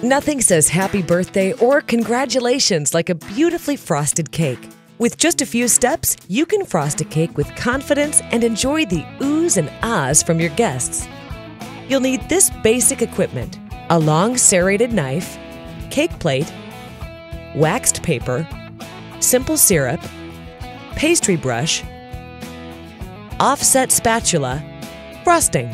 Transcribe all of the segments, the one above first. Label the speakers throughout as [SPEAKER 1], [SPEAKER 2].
[SPEAKER 1] Nothing says happy birthday or congratulations like a beautifully frosted cake. With just a few steps, you can frost a cake with confidence and enjoy the oohs and ahs from your guests. You'll need this basic equipment: a long serrated knife, cake plate, waxed paper, simple syrup, pastry brush, offset spatula, frosting.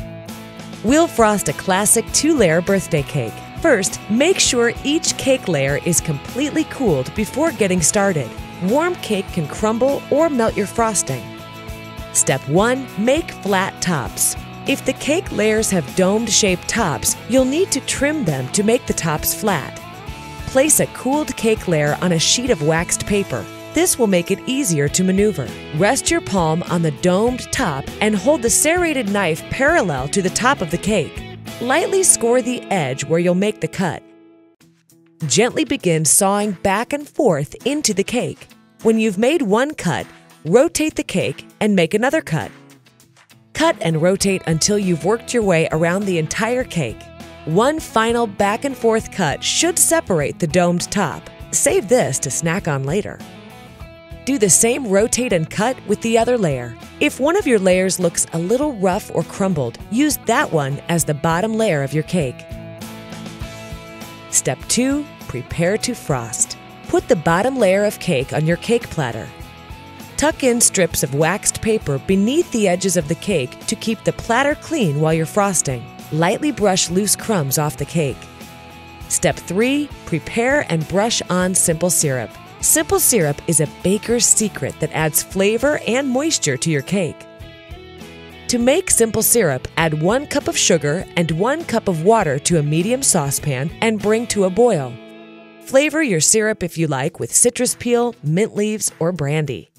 [SPEAKER 1] We'll frost a classic 2-layer birthday cake. First, make sure each cake layer is completely cooled before getting started. Warm cake can crumble or melt your frosting. Step 1. Make flat tops. If the cake layers have dome-shaped tops, you'll need to trim them to make the tops flat. Place a cooled cake layer on a sheet of waxed paper. This will make it easier to maneuver. Rest your palm on the domed top and hold the serrated knife parallel to the top of the cake. Lightly score the edge where you'll make the cut. Gently begin sawing back and forth into the cake. When you've made one cut, rotate the cake and make another cut. Cut and rotate until you've worked your way around the entire cake. One final back and forth cut should separate the domed top. Save this to snack on later. Do the same rotate and cut with the other layer. If one of your layers looks a little rough or crumbled, use that one as the bottom layer of your cake. Step 2. Prepare to frost. Put the bottom layer of cake on your cake platter. Tuck in strips of waxed paper beneath the edges of the cake to keep the platter clean while you're frosting. Lightly brush loose crumbs off the cake. Step 3. Prepare and brush on simple syrup. Simple syrup is a baker's secret that adds flavor and moisture to your cake. To make simple syrup, add 1 cup of sugar and 1 cup of water to a medium saucepan and bring to a boil. Flavor your syrup if you like with citrus peel, mint leaves, or brandy.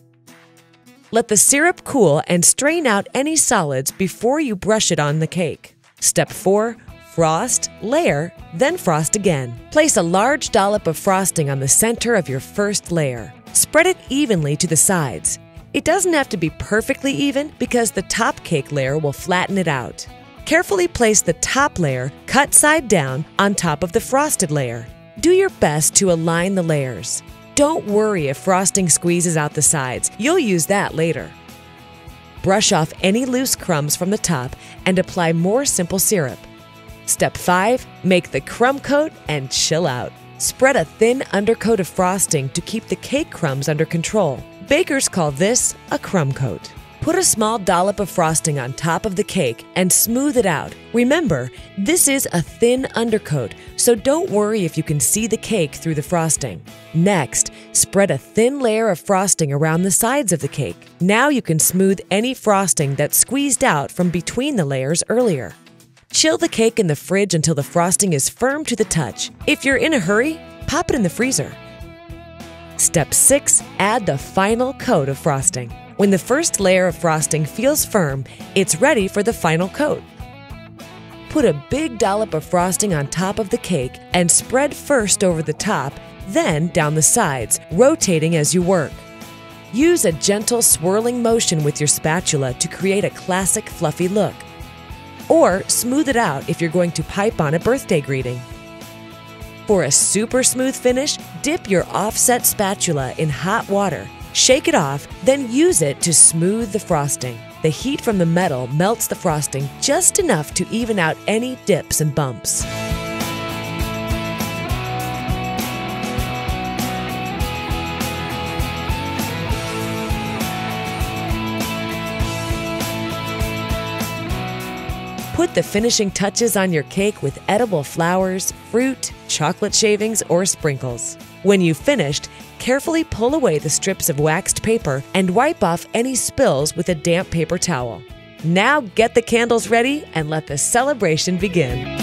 [SPEAKER 1] Let the syrup cool and strain out any solids before you brush it on the cake. Step 4. Frost, layer, then frost again. Place a large dollop of frosting on the center of your first layer. Spread it evenly to the sides. It doesn't have to be perfectly even because the top cake layer will flatten it out. Carefully place the top layer, cut side down, on top of the frosted layer. Do your best to align the layers. Don't worry if frosting squeezes out the sides. You'll use that later. Brush off any loose crumbs from the top and apply more simple syrup. Step 5. Make the crumb coat and chill out. Spread a thin undercoat of frosting to keep the cake crumbs under control. Bakers call this a crumb coat. Put a small dollop of frosting on top of the cake and smooth it out. Remember, this is a thin undercoat, so don't worry if you can see the cake through the frosting. Next, spread a thin layer of frosting around the sides of the cake. Now you can smooth any frosting that squeezed out from between the layers earlier. Chill the cake in the fridge until the frosting is firm to the touch. If you're in a hurry, pop it in the freezer. Step 6. Add the final coat of frosting. When the first layer of frosting feels firm, it's ready for the final coat. Put a big dollop of frosting on top of the cake and spread first over the top, then down the sides, rotating as you work. Use a gentle swirling motion with your spatula to create a classic fluffy look. Or smooth it out if you're going to pipe on a birthday greeting. For a super smooth finish, dip your offset spatula in hot water. Shake it off, then use it to smooth the frosting. The heat from the metal melts the frosting just enough to even out any dips and bumps. Put the finishing touches on your cake with edible flowers, fruit, chocolate shavings, or sprinkles. When you've finished, carefully pull away the strips of waxed paper and wipe off any spills with a damp paper towel. Now get the candles ready and let the celebration begin.